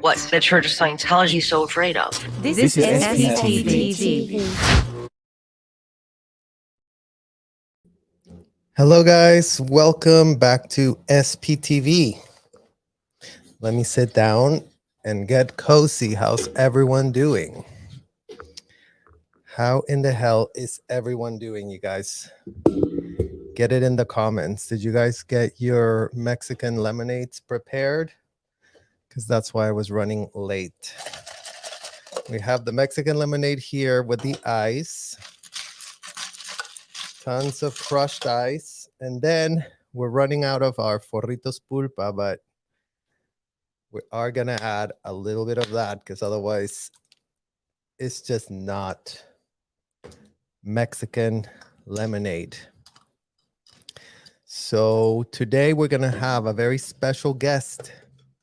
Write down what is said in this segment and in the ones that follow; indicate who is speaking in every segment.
Speaker 1: what the Church of Scientology is so afraid of.
Speaker 2: This is SPTV.
Speaker 3: Hello guys, welcome back to SPTV. Let me sit down and get cozy. How's everyone doing? How in the hell is everyone doing, you guys? Get it in the comments. Did you guys get your Mexican lemonades prepared? Because that's why I was running late. We have the Mexican lemonade here with the ice. Tons of crushed ice. And then we're running out of our Forritos Pulpa, but we are going to add a little bit of that because otherwise it's just not Mexican lemonade. So today we're going to have a very special guest,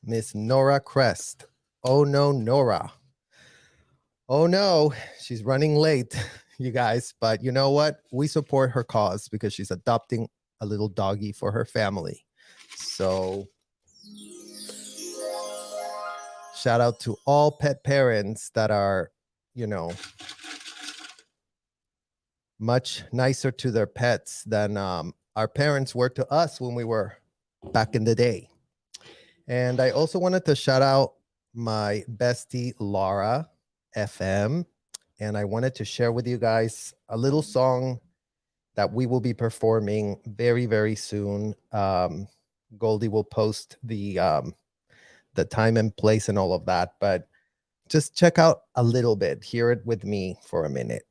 Speaker 3: Miss Nora Crest. Oh no, Nora. Oh no, she's running late, you guys. But you know what? We support her cause because she's adopting a little doggy for her family. So shout out to all pet parents that are, you know, much nicer to their pets than our parents were to us when we were back in the day. And I also wanted to shout out my bestie, Laura FM. And I wanted to share with you guys a little song that we will be performing very, very soon. Goldie will post the time and place and all of that. But just check out a little bit. Hear it with me for a minute.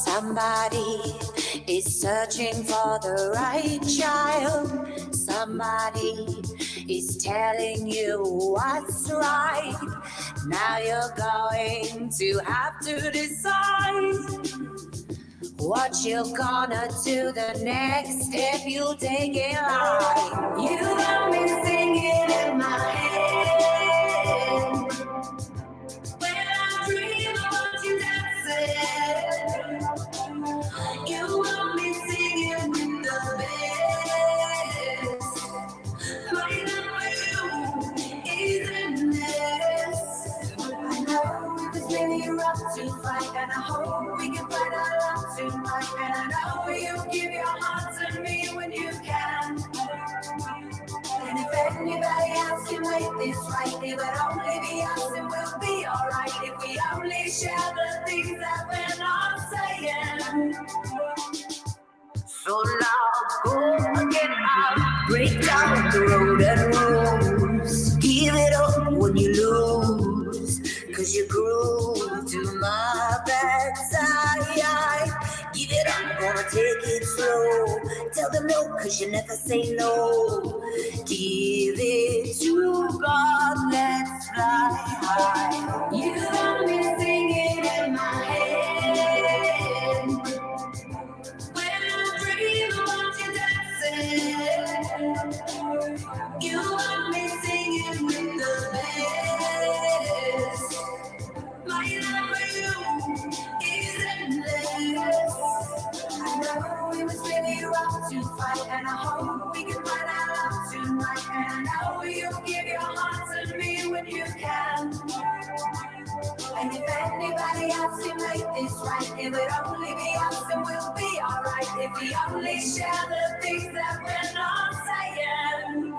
Speaker 4: Somebody is searching for the right child. Somebody is telling you what's right. Now you're going to have to decide what you're gonna do the next step you take in life. You got me singing in my head when I dream about you dancing. You want me singing with the best. My love for you is endless. I know it was really rough to fight, and I hope we can find our love tonight. And I know you give your heart to me when you can. And if anybody else can make this right, it would only be us, and we'll be alright if we only share the things that we're not saying. So now go again, I'll break down the road and rules. Give it up when you lose, cause you grew to my backside. Give it up, gonna take it slow. Tell them no, cause you never say no. Give it to God, let's fly high. You got me singing in my head when I dream about you dancing. You got me singing with the best. My love for you is endless. I know it was really rough to fight, and I hope we can find our love tonight. And I know you'll give your heart to me when you can. And if anybody else can make this right, it would only be us, and we'll be alright if we only share the things that we're not saying.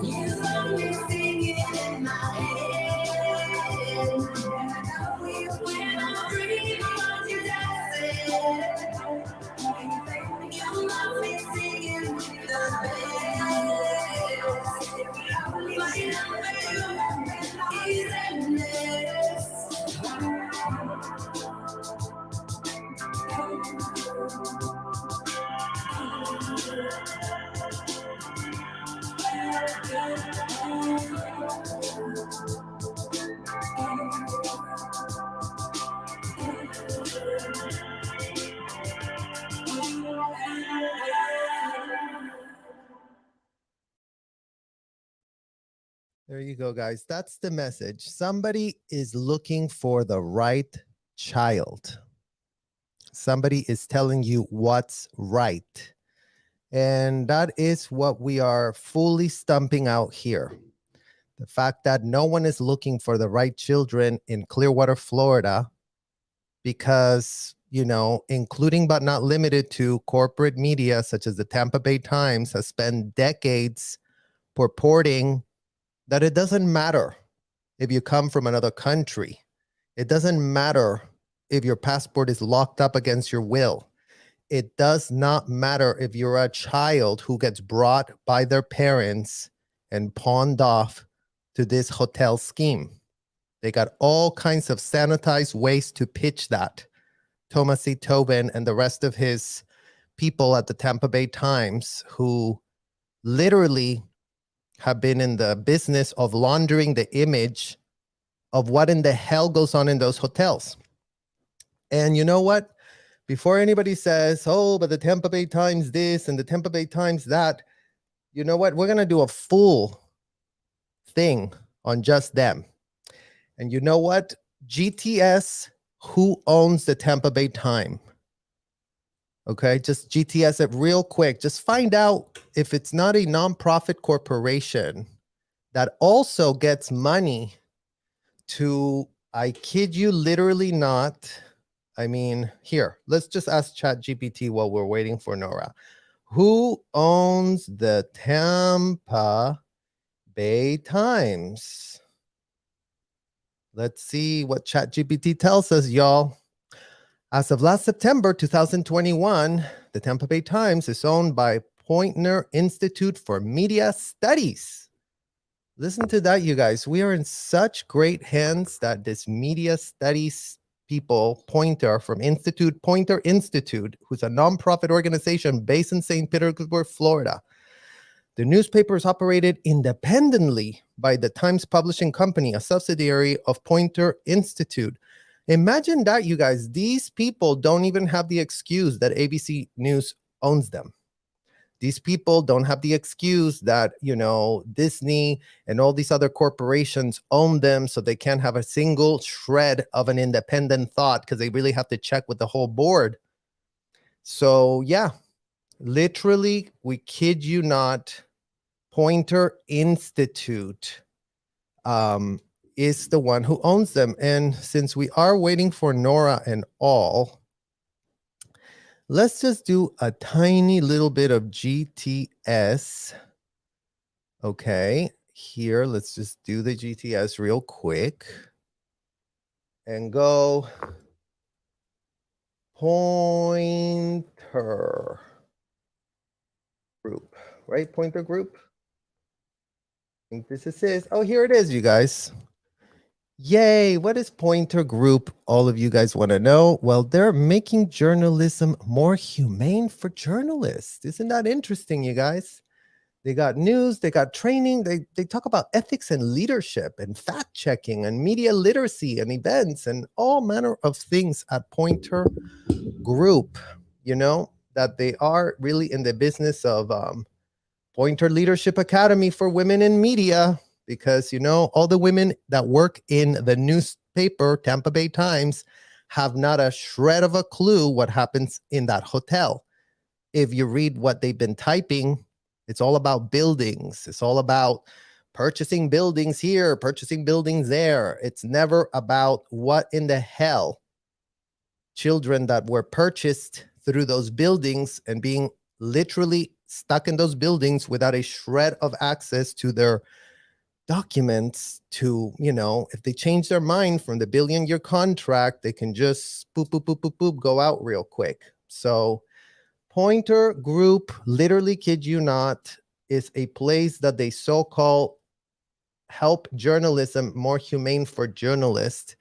Speaker 4: You got me singing in my head, and I know you when I dream about you dancing. You got me singing with the best. My love for you is endless.
Speaker 3: There you go, guys. That's the message. Somebody is looking for the right child. Somebody is telling you what's right. And that is what we are fully stumping out here. The fact that no one is looking for the right children in Clearwater, Florida, because, including but not limited to corporate media such as the Tampa Bay Times has spent decades purporting that it doesn't matter if you come from another country. It doesn't matter if your passport is locked up against your will. It does not matter if you're a child who gets brought by their parents and pawned off to this hotel scheme. They got all kinds of sanitized ways to pitch that. Thomas C. Tobin and the rest of his people at the Tampa Bay Times, who literally have been in the business of laundering the image of what in the hell goes on in those hotels. And you know what? Before anybody says, oh, but the Tampa Bay Times this and the Tampa Bay Times that, you know what? We're going to do a full thing on just them. And you know what? GTS, who owns the Tampa Bay Times? Okay, just GTS it real quick. Just find out if it's not a nonprofit corporation that also gets money to, I kid you literally not. I mean, here, let's just ask ChatGPT while we're waiting for Nora. Who owns the Tampa Bay Times? Let's see what ChatGPT tells us, y'all. As of last September 2021, the Tampa Bay Times is owned by Poynter Institute for Media Studies. Listen to that, you guys. We are in such great hands that this media studies people, Poynter Institute, who's a nonprofit organization based in St. Petersburg, Florida. The newspaper is operated independently by the Times Publishing Company, a subsidiary of Poynter Institute. Imagine that, you guys. These people don't even have the excuse that ABC News owns them. These people don't have the excuse that, Disney and all these other corporations own them, so they can't have a single shred of an independent thought because they really have to check with the whole board. So, yeah, literally, we kid you not, Poynter Institute is the one who owns them. And since we are waiting for Nora and all, let's just do a tiny little bit of GTS. Okay, here, let's just do the GTS real quick and go Poynter Group, right? Poynter Group. I think this is it. Oh, here it is, you guys. Yay, what is Poynter Group? All of you guys want to know. Well, they're making journalism more humane for journalists. Isn't that interesting, you guys? They got news, they got training, they talk about ethics and leadership and fact checking and media literacy and events and all manner of things at Poynter Group, that they are really in the business of Poynter Leadership Academy for Women in Media. Because, all the women that work in the newspaper, Tampa Bay Times, have not a shred of a clue what happens in that hotel. If you read what they've been typing, it's all about buildings. It's all about purchasing buildings here, purchasing buildings there. It's never about what in the hell children that were purchased through those buildings and being literally stuck in those buildings without a shred of access to their documents to, if they change their mind from the billion-year contract, they can just boop, boop, boop, boop, boop, go out real quick. So Poynter Group, literally kid you not, is a place that they so-called help journalism more humane for journalists.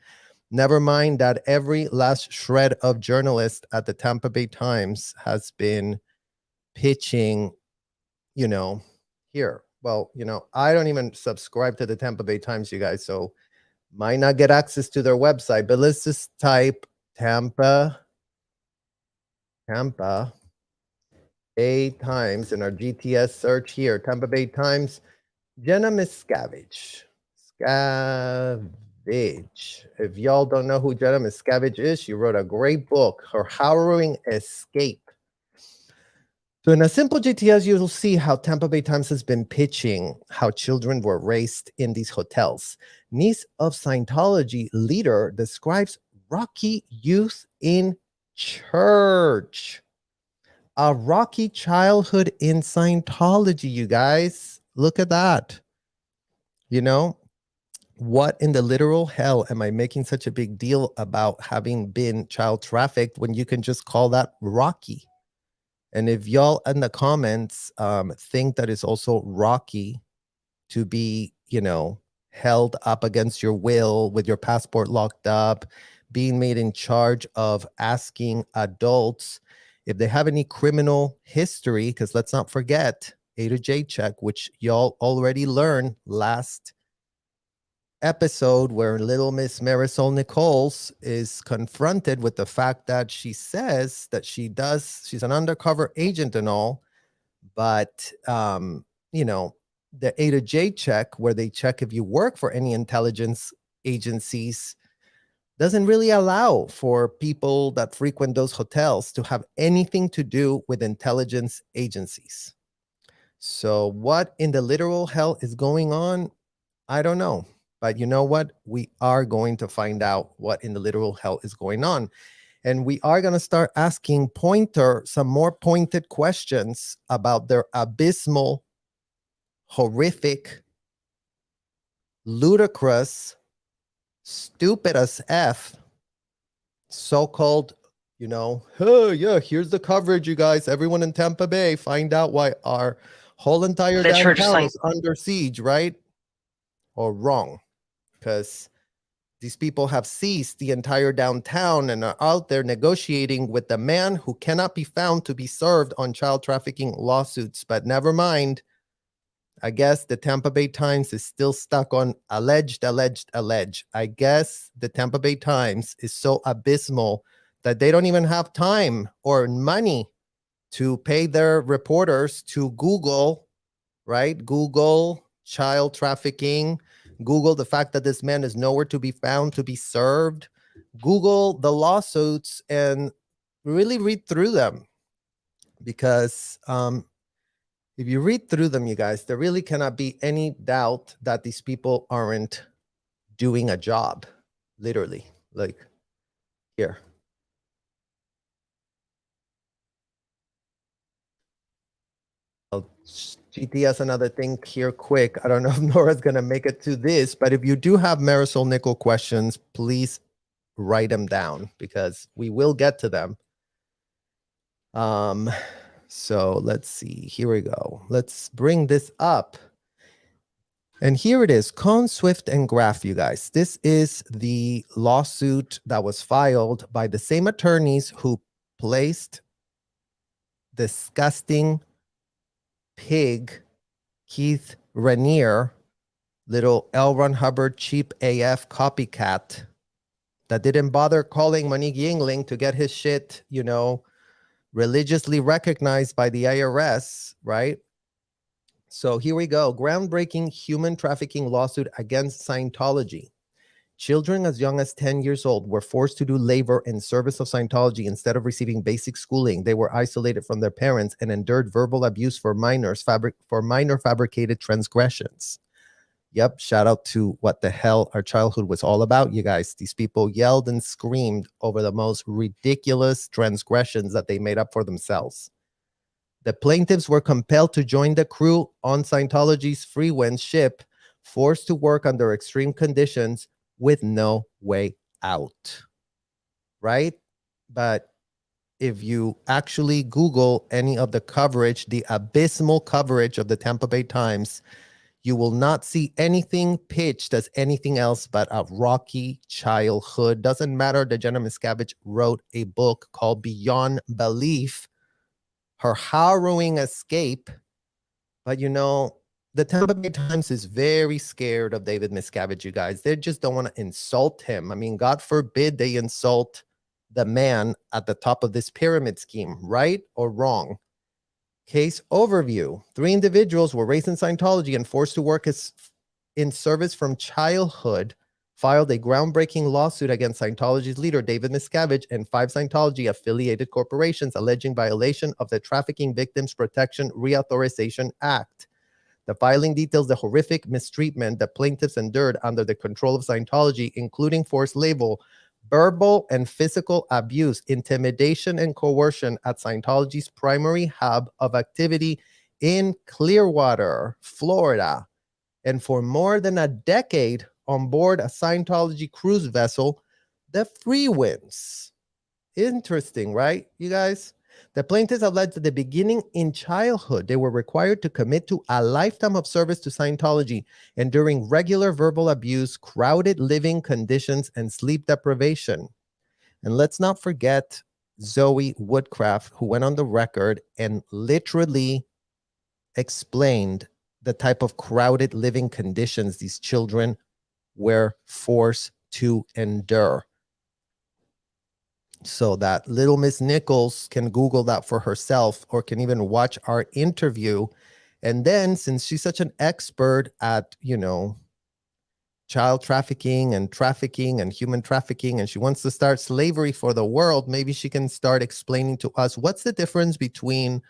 Speaker 3: Never mind that every last shred of journalist at the Tampa Bay Times has been pitching, here. well, I don't even subscribe to the Tampa Bay Times, you guys, so might not get access to their website, but let's just type Tampa Bay Times in our GTS search here. Tampa Bay Times, Jenna Miscavige. If y'all don't know who Jenna Miscavige is, she wrote a great book, Her Harrowing Escape. So in a simple GTS, you'll see how Tampa Bay Times has been pitching how children were raised in these hotels. Niece of Scientology leader describes rocky youth in church. A rocky childhood in Scientology, you guys. Look at that. What in the literal hell am I making such a big deal about having been child trafficked when you can just call that rocky? And if y'all in the comments think that it's also rocky to be, held up against your will with your passport locked up, being made in charge of asking adults if they have any criminal history, because let's not forget A to J check, which y'all already learned last episode, where little Miss Marisol Nichols is confronted with the fact that she says that she's an undercover agent and all, but the A to J check, where they check if you work for any intelligence agencies, doesn't really allow for people that frequent those hotels to have anything to do with intelligence agencies. So what in the literal hell is going on? I don't know. But you know what? We are going to find out what in the literal hell is going on. And we are going to start asking some more pointed questions about their abysmal, horrific, ludicrous, stupid as F, so-called, hey, yeah, here's the coverage, you guys. Everyone in Tampa Bay, find out why our whole entire
Speaker 1: The Church of
Speaker 3: downtown is under siege, right? Or wrong? Because these people have seized the entire downtown and are out there negotiating with the man who cannot be found to be served on child trafficking lawsuits. But never mind. I guess the Tampa Bay Times is still stuck on alleged. I guess the Tampa Bay Times is so abysmal that they don't even have time or money to pay their reporters to Google, right? Google child trafficking, Google the fact that this man is nowhere to be found to be served, Google the lawsuits, and really read through them. Because if you read through them, you guys, there really cannot be any doubt that these people aren't doing a job, literally. Like here. GTS, another thing here quick. I don't know if Nora's going to make it to this, but if you do have Marisol Nickel questions, please write them down because we will get to them. So let's see. Here we go. Let's bring this up. And here it is, Cohn, Swift, and Graff, you guys. This is the lawsuit that was filed by the same attorneys who placed disgusting pig Keith Raniere, little L. Ron Hubbard cheap AF copycat that didn't bother calling Monique Yingling to get his shit, religiously recognized by the IRS, right? So here we go. Groundbreaking human trafficking lawsuit against Scientology. Children as young as 10 years old were forced to do labor in service of Scientology instead of receiving basic schooling. They were isolated from their parents and endured verbal abuse for minor fabricated transgressions. Yep, shout out to what the hell our childhood was all about, you guys. These people yelled and screamed over the most ridiculous transgressions that they made up for themselves. The plaintiffs were compelled to join the crew on Scientology's Freewind ship, forced to work under extreme conditions with no way out, right? But if you actually Google any of the coverage, the abysmal coverage of the Tampa Bay Times, you will not see anything pitched as anything else but a rocky childhood. Doesn't matter that Jenna Miscavige wrote a book called Beyond Belief, Her Harrowing Escape. But the Tampa Bay Times is very scared of David Miscavige, you guys. They just don't want to insult him. I mean, God forbid they insult the man at the top of this pyramid scheme, right or wrong? Case overview. 3 individuals were raised in Scientology and forced to work as in service from childhood, filed a groundbreaking lawsuit against Scientology's leader, David Miscavige, and 5 Scientology-affiliated corporations alleging violation of the Trafficking Victims Protection Reauthorization Act. The filing details the horrific mistreatment that plaintiffs endured under the control of Scientology, including forced labor, verbal and physical abuse, intimidation, and coercion at Scientology's primary hub of activity in Clearwater, Florida, and for more than a decade on board a Scientology cruise vessel, the Free Winds. Interesting, right, you guys? The plaintiffs alleged at the beginning in childhood, they were required to commit to a lifetime of service to Scientology, enduring regular verbal abuse, crowded living conditions, and sleep deprivation. And let's not forget Zoe Woodcraft, who went on the record and literally explained the type of crowded living conditions these children were forced to endure. So that little Miss Nichols can Google that for herself, or can even watch our interview. And then, since she's such an expert at, child trafficking and human trafficking, and she wants to start slavery for the world, maybe she can start explaining to us what's the difference between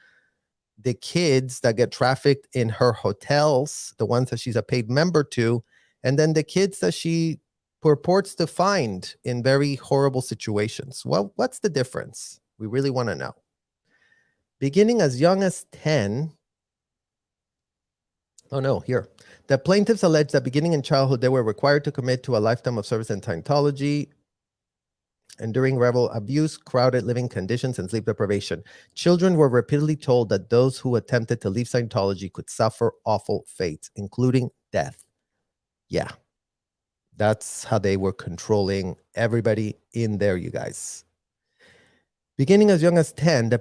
Speaker 3: the kids that get trafficked in her hotels, the ones that she's a paid member to, and then the kids that she purports to find in very horrible situations. Well, what's the difference? We really want to know. Beginning as young as 10, the plaintiffs allege that beginning in childhood, they were required to commit to a lifetime of service in Scientology, enduring rebel abuse, crowded living conditions, and sleep deprivation. Children were repeatedly told that those who attempted to leave Scientology could suffer awful fates, including death. Yeah. That's how they were controlling everybody in there, you guys. Beginning as young as 10,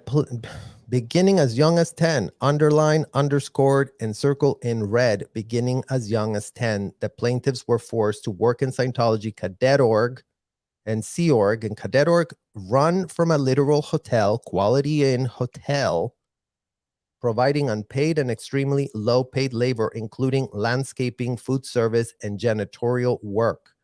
Speaker 3: underline, underscored, and circle in red. Beginning as young as 10, the plaintiffs were forced to work in Scientology Cadet Org and Sea Org. And Cadet Org run from a literal hotel, Quality Inn Hotel, providing unpaid and extremely low-paid labor, including landscaping, food service, and janitorial work.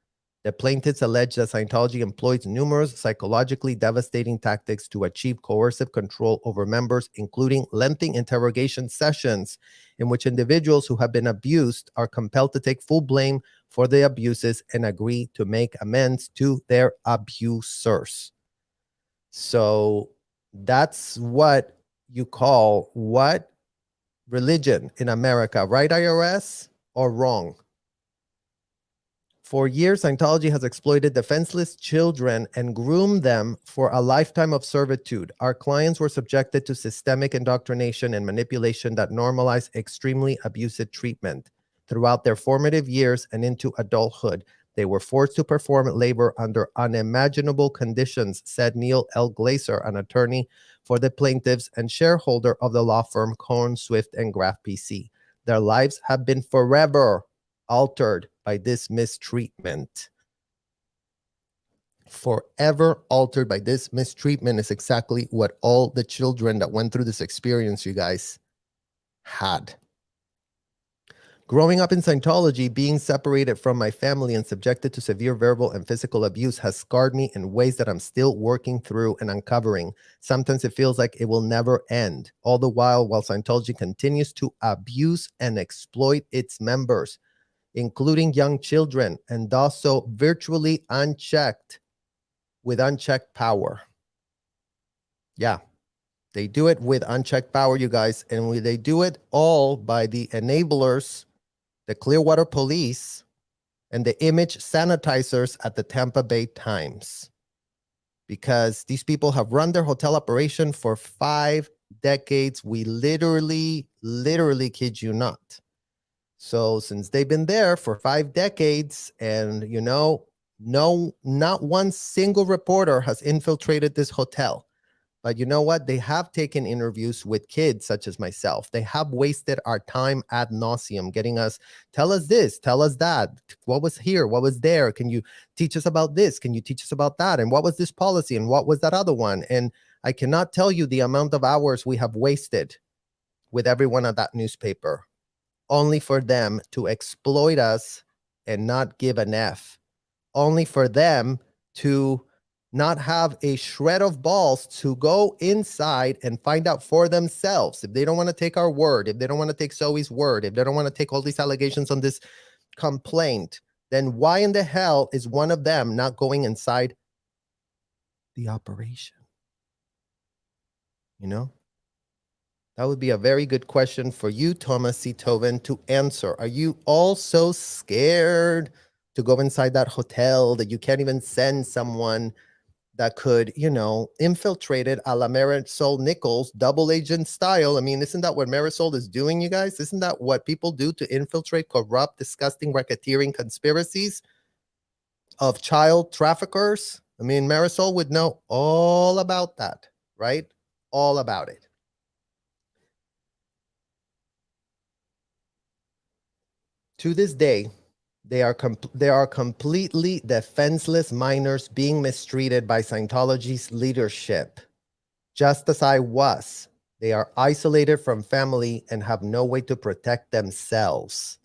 Speaker 3: The plaintiffs allege that Scientology employs numerous psychologically devastating tactics to achieve coercive control over members, including lengthy interrogation sessions in which individuals who have been abused are compelled to take full blame for the abuses and agree to make amends to their abusers. So that's what you call what? Religion in America, right, IRS, or wrong? For years, Scientology has exploited defenseless children and groomed them for a lifetime of servitude. Our clients were subjected to systemic indoctrination and manipulation that normalized extremely abusive treatment. Throughout their formative years and into adulthood, they were forced to perform labor under unimaginable conditions, said Neil L. Glazer, an attorney for the plaintiffs and shareholder of the law firm Cohn, Swift, and Graf PC. Their lives have been forever altered by this mistreatment. Forever altered by this mistreatment is exactly what all the children that went through this experience, you guys, had. Growing up in Scientology, being separated from my family and subjected to severe verbal and physical abuse has scarred me in ways that I'm still working through and uncovering. Sometimes it feels like it will never end. All the while Scientology continues to abuse and exploit its members, including young children, and does so virtually unchecked, with unchecked power. Yeah. They do it with unchecked power, you guys, and they do it all by the enablers, the Clearwater police, and the image sanitizers at the Tampa Bay Times. Because these people have run their hotel operation for 5 decades. We literally kid you not. So since they've been there for 5 decades, and not one single reporter has infiltrated this hotel. But you know what? They have taken interviews with kids such as myself. They have wasted our time ad nauseum, getting us, tell us this, tell us that. What was here? What was there? Can you teach us about this? Can you teach us about that? And what was this policy? And what was that other one? And I cannot tell you the amount of hours we have wasted with everyone at that newspaper, only for them to exploit us and not give an F, only for them to not have a shred of balls to go inside and find out for themselves. If they don't want to take our word, if they don't want to take Zoe's word, if they don't want to take all these allegations on this complaint, then why in the hell is one of them not going inside the operation? You know? That would be a very good question for you, Thomas C. Toven, to answer. Are you all so scared to go inside that hotel that you can't even send someone that could, you know, infiltrate it a la Marisol Nichols, double agent style? I mean, isn't that what Marisol is doing, you guys? Isn't that what people do to infiltrate corrupt, disgusting, racketeering conspiracies of child traffickers? I mean, Marisol would know all about that, right? All about it. To this day, they are completely defenseless minors being mistreated by Scientology's leadership. Just as I was, they are isolated from family and have no way to protect themselves.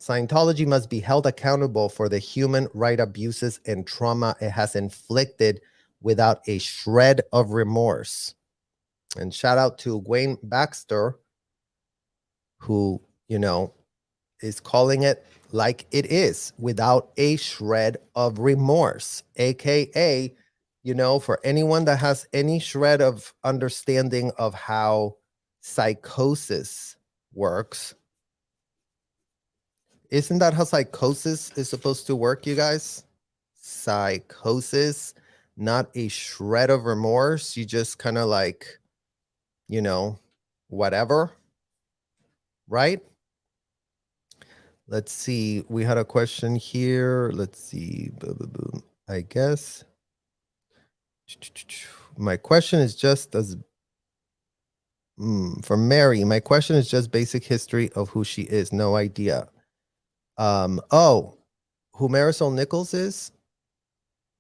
Speaker 3: Scientology must be held accountable for the human right abuses and trauma it has inflicted without a shred of remorse. And shout out to Wayne Baxter, who, you know, is calling it like it is, without a shred of remorse, aka, you know, for anyone that has any shred of understanding of how psychosis works. Isn't that how psychosis is supposed to work, you guys? Psychosis, not a shred of remorse. You just kind of like, you know, whatever, right? Let's see. We had a question here. Let's see. I guess my question is just as for Mary. My question is just basic history of who she is. No idea. Oh, who Marisol Nichols is?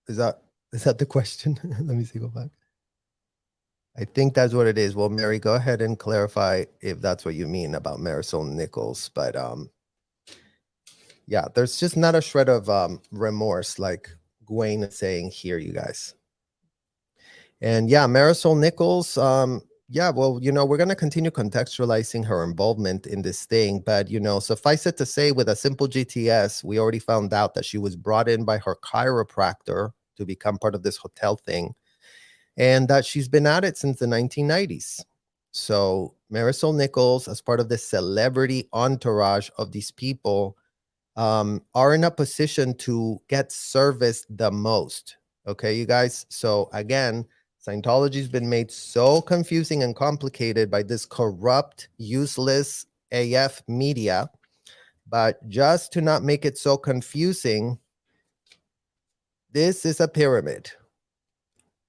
Speaker 3: Is that the question? Let me see. Go back. I think that's what it is. Well, Mary, go ahead and clarify if that's what you mean about Marisol Nichols. But yeah, there's just not a shred of remorse like Gwen is saying here, you guys. And yeah, Marisol Nichols, yeah, well, you know, we're going to continue contextualizing her involvement in this thing. But, you know, suffice it to say, with a simple GTS, we already found out that she was brought in by her chiropractor to become part of this hotel thing, and that she's been at it since the 1990s. So Marisol Nichols, as part of the celebrity entourage of these people, are in a position to get serviced the most. Okay, you guys? So again, Scientology's been made so confusing and complicated by this corrupt, useless AF media. But just to not make it so confusing, this is a pyramid.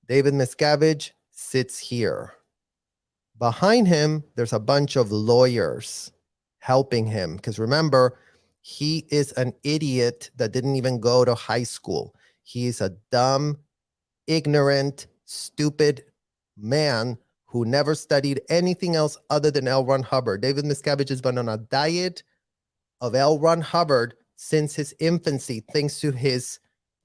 Speaker 3: David Miscavige sits here. Behind him, there's a bunch of lawyers helping him. Because remember, he is an idiot that didn't even go to high school. He's a dumb, ignorant, stupid man who never studied anything else other than L. Ron Hubbard. David Miscavige has been on a diet of L. Ron Hubbard since his infancy, thanks to his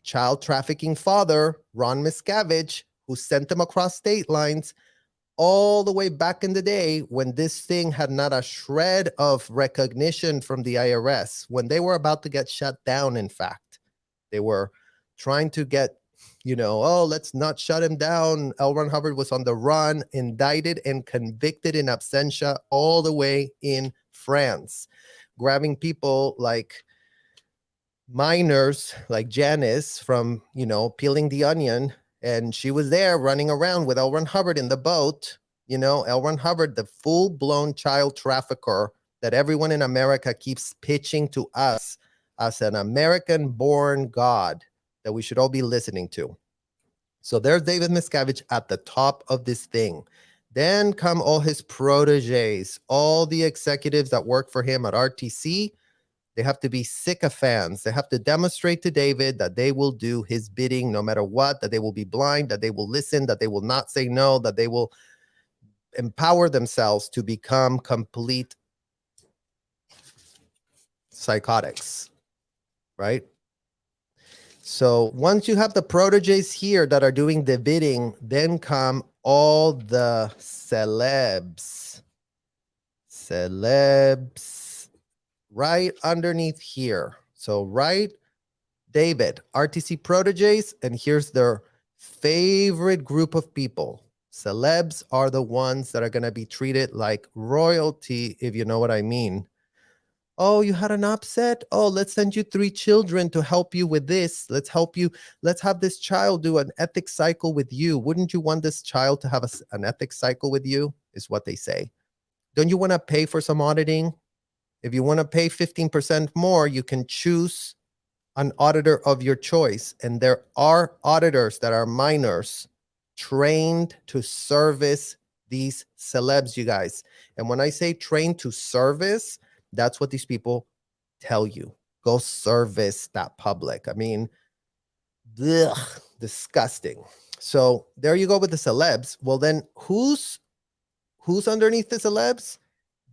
Speaker 3: child trafficking father, Ron Miscavige, who sent him across state lines all the way back in the day when this thing had not a shred of recognition from the IRS, when they were about to get shut down. In fact, they were trying to get, you know, oh, let's not shut him down. L. Ron Hubbard was on the run, indicted and convicted in absentia all the way in France, grabbing people like minors like Janice from, you know, Peeling the Onion. And she was there running around with L. Ron Hubbard in the boat. You know, L. Ron Hubbard, the full-blown child trafficker that everyone in America keeps pitching to us as an American-born god that we should all be listening to. So there's David Miscavige at the top of this thing. Then come all his proteges, all the executives that work for him at RTC. They have to be sycophants. They have to demonstrate to David that they will do his bidding no matter what, that they will be blind, that they will listen, that they will not say no, that they will empower themselves to become complete psychotics, right? So once you have the proteges here that are doing the bidding, then come all the celebs. Celebs right underneath here. So right, David, RTC proteges, and here's their favorite group of people. Celebs are the ones that are going to be treated like royalty, if you know what I mean. Oh, you had an upset? Oh, let's send you 3 children to help you with this. Let's help you. Let's have this child do an ethics cycle with you. Wouldn't you want this child to have an ethics cycle with you? Is what they say. Don't you want to pay for some auditing? If you want to pay 15% more, you can choose an auditor of your choice. And there are auditors that are minors trained to service these celebs, you guys. And when I say trained to service, that's what these people tell you. Go service that public. I mean, ugh, disgusting. So there you go with the celebs. Well, then who's underneath the celebs?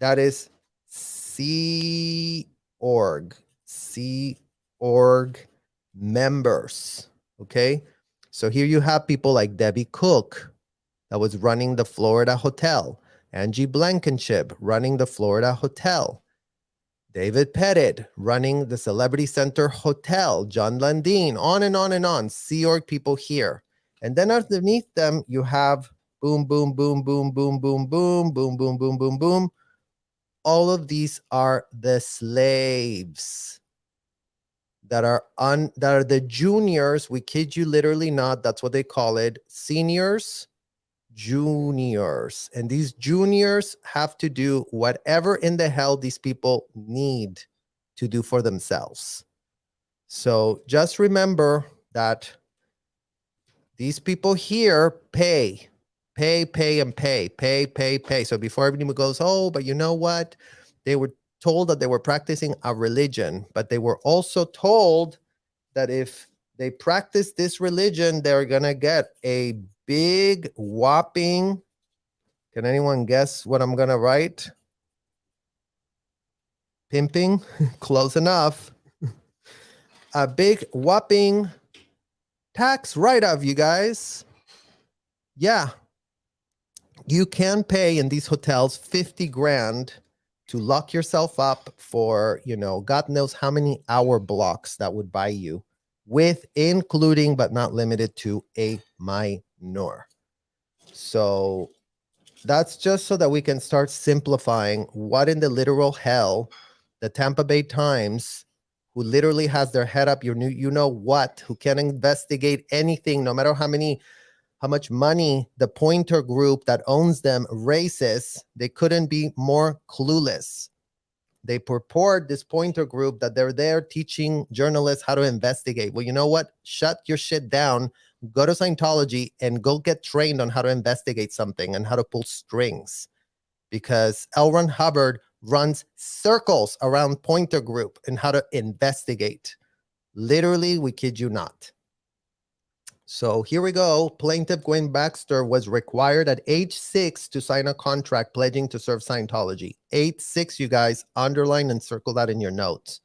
Speaker 3: That is Sea Org. Sea Org members. Okay. So here you have people like Debbie Cook, that was running the Florida hotel. Angie Blankenship running the Florida hotel. David Pettit running the Celebrity Center Hotel, John Landine, on and on and on. Sea Org people here. And then underneath them, you have boom, boom, boom, boom, boom, boom, boom, boom, boom, boom, boom, boom. All of these are the slaves that are the juniors. We kid you literally not. That's what they call it. Seniors, juniors. And these juniors have to do whatever in the hell these people need to do for themselves. So just remember that these people here pay. So before everybody goes, oh, but you know what? They were told that they were practicing a religion, but they were also told that if they practice this religion, they're going to get a big whopping, can anyone guess what I'm going to write? Pimping, close enough. A big whopping tax write-off, you guys. Yeah. You can pay in these hotels 50 grand to lock yourself up for, God knows how many hour blocks that would buy you, with including but not limited to a minor. So that's just so that we can start simplifying what in the literal hell the Tampa Bay Times, who literally has their head up, who can investigate anything, no matter how much money the Pointer Group that owns them raises, they couldn't be more clueless. They purport, this Pointer Group, that they're there teaching journalists how to investigate. Well, you know what? Shut your shit down. Go to Scientology and go get trained on how to investigate something and how to pull strings. Because L. Ron Hubbard runs circles around Pointer Group and how to investigate. Literally, we kid you not. So here we go. Plaintiff Gwen Baxter was required at age 6 to sign a contract pledging to serve Scientology. Age 6, you guys, underline and circle that in your notes.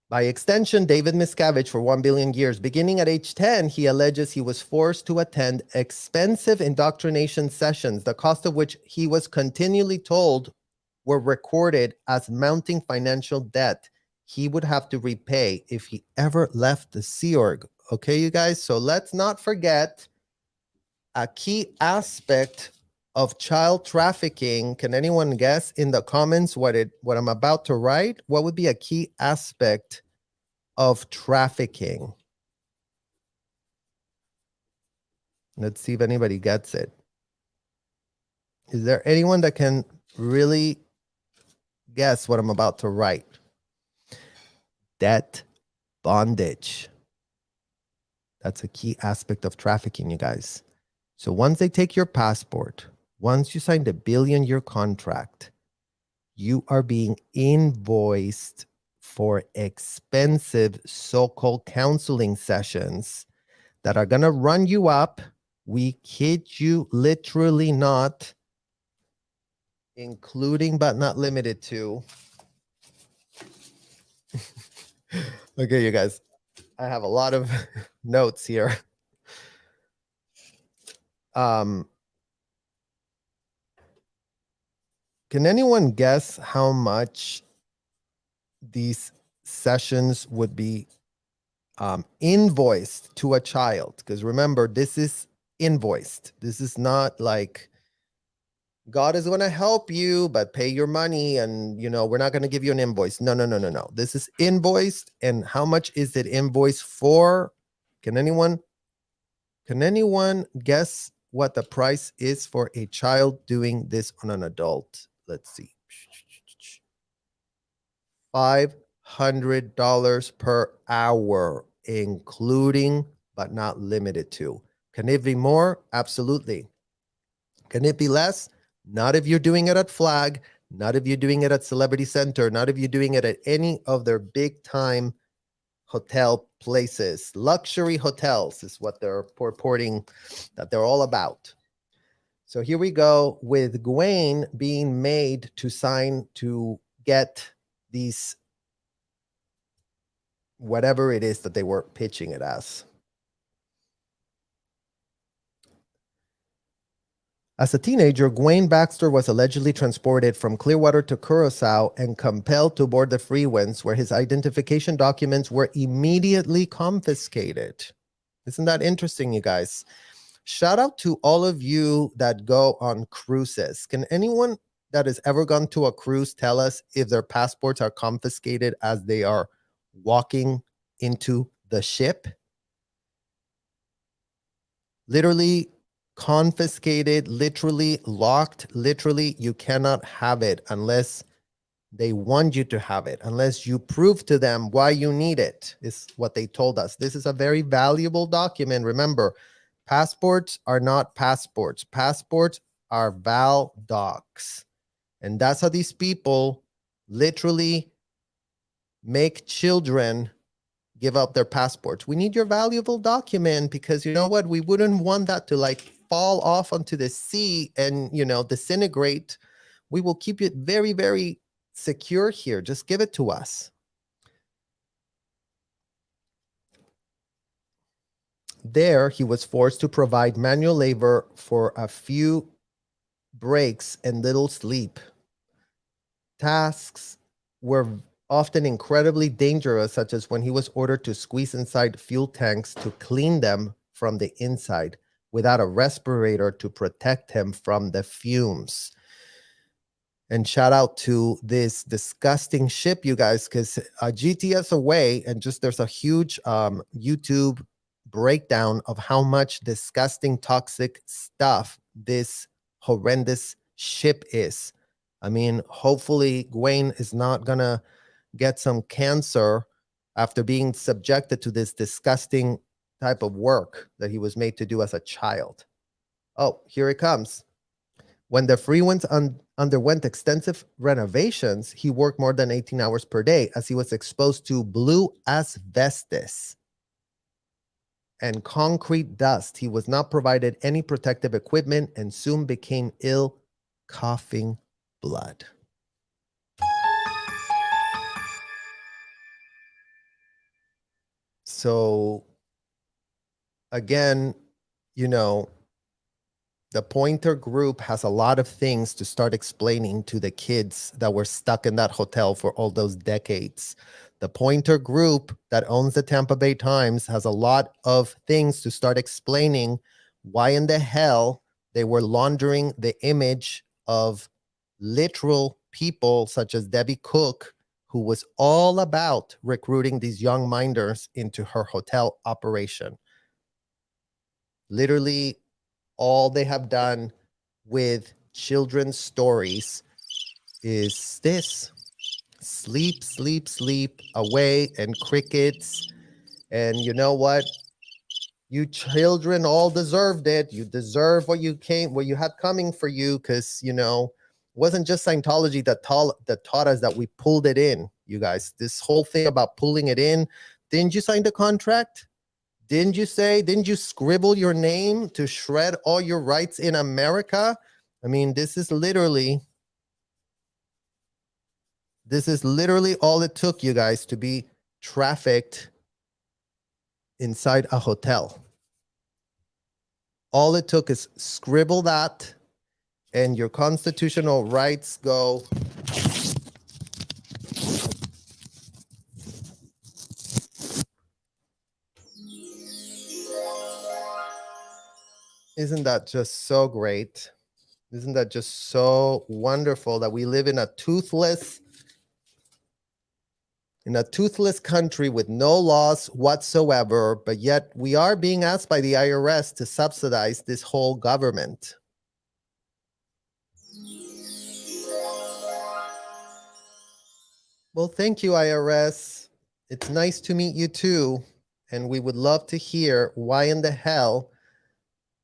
Speaker 3: By extension, David Miscavige for 1 billion years. Beginning at age 10, he alleges he was forced to attend expensive indoctrination sessions, the cost of which he was continually told were recorded as mounting financial debt he would have to repay if he ever left the Sea Org. Okay, you guys? So let's not forget a key aspect of child trafficking. Can anyone guess in the comments what I'm about to write? What would be a key aspect of trafficking? Let's see if anybody gets it. Is there anyone that can really guess what I'm about to write? Debt bondage. That's a key aspect of trafficking, you guys. So once they take your passport, once you sign the billion-year contract, you are being invoiced for expensive so-called counseling sessions that are going to run you up. We kid you literally not, including but not limited to. Okay, you guys, I have a lot of notes here. Can anyone guess how much these sessions would be invoiced to a child? Because remember, this is invoiced. This is not like God is going to help you, but pay your money and, you know, we're not going to give you an invoice. No, no, no, no, no. This is invoiced. And how much is it invoiced for? Can anyone guess what the price is for a child doing this on an adult? Let's see. $500 per hour, including but not limited to. Can it be more? Absolutely. Can it be less? Not if you're doing it at Flag, not if you're doing it at Celebrity Center, not if you're doing it at any of their big time hotel places. Luxury hotels is what they're purporting that they're all about. So here we go with Gwen being made to sign to get these, whatever it is that they were pitching it as. As a teenager, Gwen Baxter was allegedly transported from Clearwater to Curacao and compelled to board the free winds, where his identification documents were immediately confiscated. Isn't that interesting, you guys? Shout out to all of you that go on cruises. Can anyone that has ever gone to a cruise tell us if their passports are confiscated as they are walking into the ship? Literally confiscated, literally locked, literally you cannot have it unless they want you to have it, unless you prove to them why you need it, is what they told us. This is a very valuable document. Remember, passports are not passports. Passports are val docs. And that's how these people literally make children give up their passports. We need your valuable document because you know what? We wouldn't want that to like fall off onto the sea and, you know, disintegrate. We will keep it very, very secure here. Just give it to us. There, he was forced to provide manual labor for a few breaks and little sleep. Tasks were often incredibly dangerous, such as when he was ordered to squeeze inside fuel tanks to clean them from the inside without a respirator to protect him from the fumes. And shout out to this disgusting ship, you guys, because GTS away, and just there's a huge YouTube breakdown of how much disgusting, toxic stuff this horrendous ship is. I mean, hopefully Gwen is not going to get some cancer after being subjected to this disgusting type of work that he was made to do as a child. Oh, here it comes. When the Freewinds underwent extensive renovations, he worked more than 18 hours per day as he was exposed to blue asbestos and concrete dust. He was not provided any protective equipment and soon became ill, coughing blood. So again, you know, the Pointer Group has a lot of things to start explaining to the kids that were stuck in that hotel for all those decades. The Pointer Group that owns the Tampa Bay Times has a lot of things to start explaining why in the hell they were laundering the image of literal people such as Debbie Cook, who was all about recruiting these young minders into her hotel operation. Literally, all they have done with children's stories is this: sleep, sleep, sleep, away, and crickets. And you know what? You children all deserved it. You deserve what you had coming for you, because it wasn't just Scientology that taught us that we pulled it in, you guys. This whole thing about pulling it in, didn't you sign the contract? Didn't you scribble your name to shred all your rights in America? I mean, this is literally all it took, you guys, to be trafficked inside a hotel. All it took is scribble that, and your constitutional rights go. Isn't that just so great? Isn't that just so wonderful that we live in a toothless country with no laws whatsoever, but yet we are being asked by the IRS to subsidize this whole government. Well, thank you, IRS. It's nice to meet you too. And we would love to hear why in the hell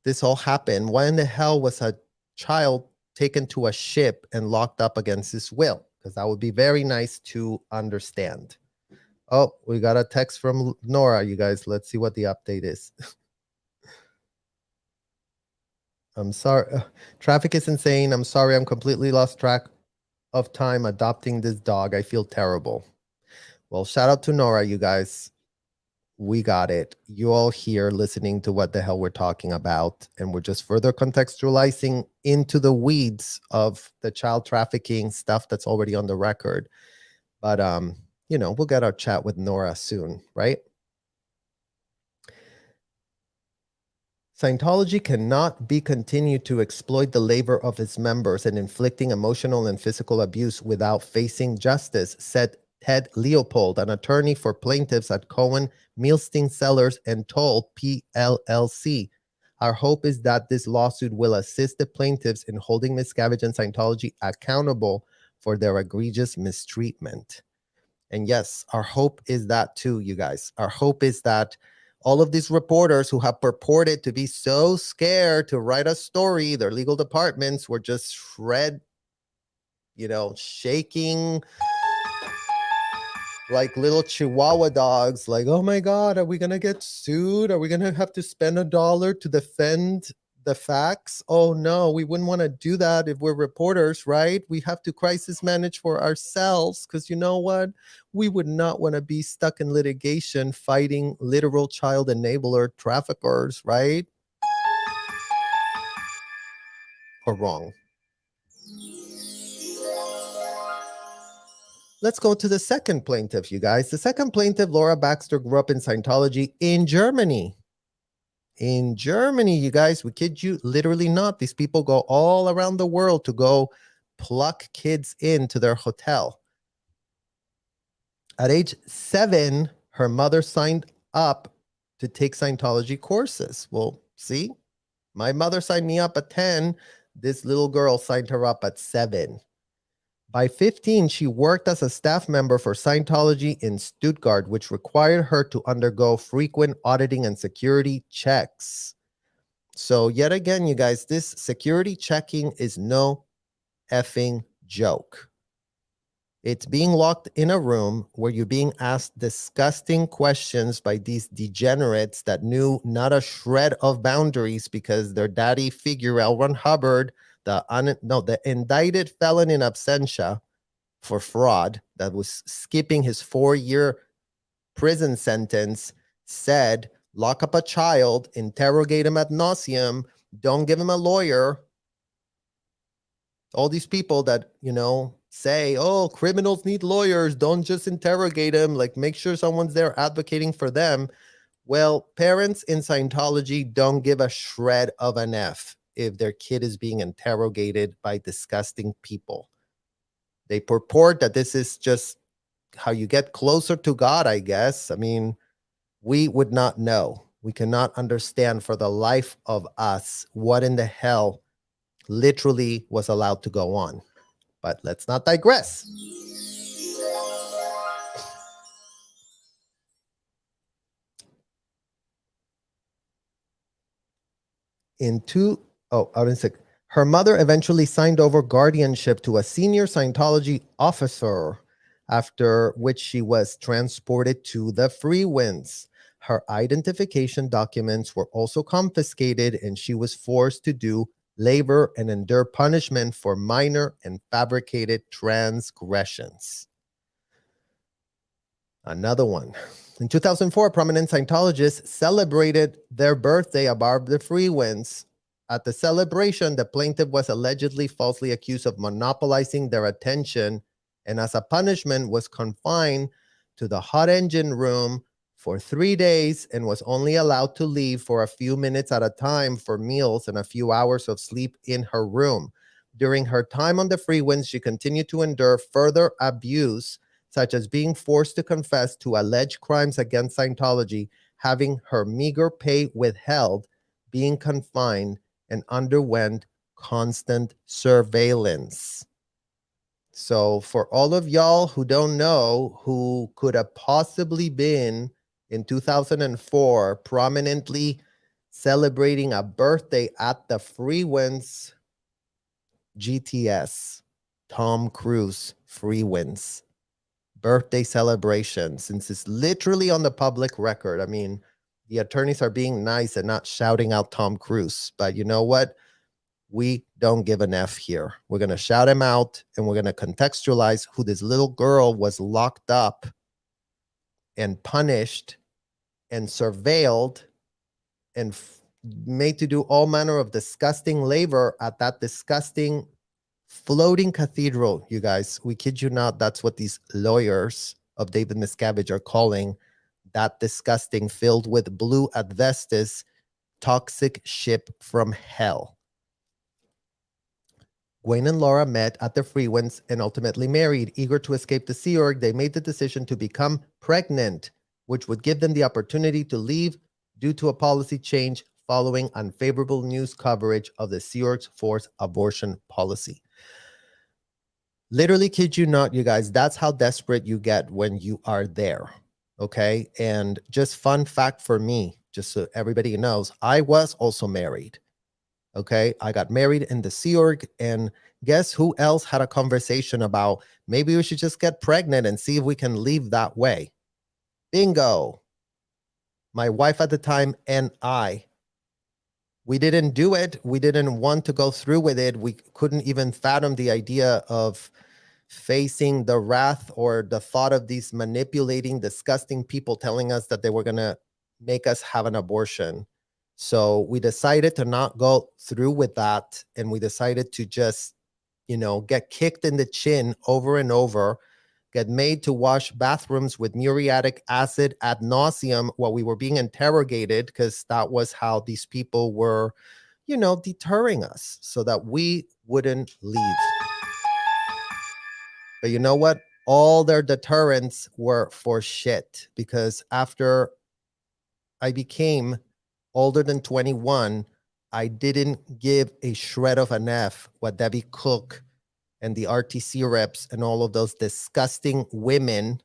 Speaker 3: this all happened. Why in the hell was a child taken to a ship and locked up against his will? Because that would be very nice to understand. Oh, we got a text from Nora, you guys. Let's see what the update is. I'm sorry. Traffic is insane. I'm sorry. I'm completely lost track of time adopting this dog. I feel terrible. Well, shout out to Nora, you guys. We got it. You all here listening to what the hell we're talking about. And we're just further contextualizing into the weeds of the child trafficking stuff that's already on the record. But, we'll get our chat with Nora soon, right? Scientology cannot be continued to exploit the labor of its members and inflicting emotional and physical abuse without facing justice, said Ted Leopold, an attorney for plaintiffs at Cohen, Milstein Sellers, and Toll PLLC. Our hope is that this lawsuit will assist the plaintiffs in holding Miscavige and Scientology accountable for their egregious mistreatment. And yes, our hope is that too, you guys. Our hope is that all of these reporters who have purported to be so scared to write a story, their legal departments were just shaking like little Chihuahua dogs, like, oh my God, are we going to get sued? Are we going to have to spend $1 to defend the facts? Oh no, we wouldn't want to do that if we're reporters, right? We have to crisis manage for ourselves, because you know what? We would not want to be stuck in litigation fighting literal child enabler traffickers, right? Or wrong. Let's go to the second plaintiff, you guys. The second plaintiff, Laura Baxter, grew up in Scientology in Germany. In Germany, you guys, we kid you literally not. These people go all around the world to go pluck kids into their hotel. At age 7, her mother signed up to take Scientology courses. Well, see, my mother signed me up at 10. This little girl signed her up at 7. By 15, she worked as a staff member for Scientology in Stuttgart, which required her to undergo frequent auditing and security checks. So yet again, you guys, this security checking is no effing joke. It's being locked in a room where you're being asked disgusting questions by these degenerates that knew not a shred of boundaries because their daddy figure, L. Ron Hubbard, the indicted felon in absentia for fraud that was skipping his 4-year prison sentence, said, lock up a child, interrogate him ad nauseum, don't give him a lawyer. All these people that, say, oh, criminals need lawyers, don't just interrogate them, like make sure someone's there advocating for them. Well, parents in Scientology don't give a shred of an F if their kid is being interrogated by disgusting people. They purport that this is just how you get closer to God, I guess. I mean, we would not know. We cannot understand for the life of us what in the hell literally was allowed to go on. But let's not digress. Her mother eventually signed over guardianship to a senior Scientology officer, after which she was transported to the Free Winds. Her identification documents were also confiscated, and she was forced to do labor and endure punishment for minor and fabricated transgressions. Another one. In 2004, prominent Scientologists celebrated their birthday above the Free Winds. At the celebration, the plaintiff was allegedly falsely accused of monopolizing their attention, and as a punishment was confined to the hot engine room for 3 days and was only allowed to leave for a few minutes at a time for meals and a few hours of sleep in her room. During her time on the Free Winds, she continued to endure further abuse, such as being forced to confess to alleged crimes against Scientology, having her meager pay withheld, being confined, and underwent constant surveillance. So for all of y'all who don't know who could have possibly been in 2004 prominently celebrating a birthday at the Free Winds, GTS, Tom Cruise Free Winds birthday celebration, since it's literally on the public record. I mean, the attorneys are being nice and not shouting out Tom Cruise, but you know what? We don't give an F here. We're going to shout him out, and we're going to contextualize who this little girl was locked up and punished and surveilled and made to do all manner of disgusting labor at that disgusting floating cathedral. You guys, we kid you not, that's what these lawyers of David Miscavige are calling that disgusting, filled with blue asbestos, toxic ship from hell. Gwen and Laura met at the Free Winds and ultimately married. Eager to escape the Sea Org, they made the decision to become pregnant, which would give them the opportunity to leave due to a policy change following unfavorable news coverage of the Sea Org's forced abortion policy. Literally, kid you not, you guys, that's how desperate you get when you are there, okay? And just fun fact for me, just so everybody knows, I was also married, okay? I got married in the Sea Org, and guess who else had a conversation about maybe we should just get pregnant and see if we can leave that way? Bingo. My wife at the time and I. We didn't do it. We didn't want to go through with it. We couldn't even fathom the idea of facing the wrath or the thought of these manipulating, disgusting people telling us that they were going to make us have an abortion. So we decided to not go through with that. And we decided to just, get kicked in the chin over and over, get made to wash bathrooms with muriatic acid ad nauseum while we were being interrogated, because that was how these people were, deterring us so that we wouldn't leave. But you know what? All their deterrents were for shit, because after I became older than 21, I didn't give a shred of an F what Debbie Cook and the RTC reps and all of those disgusting women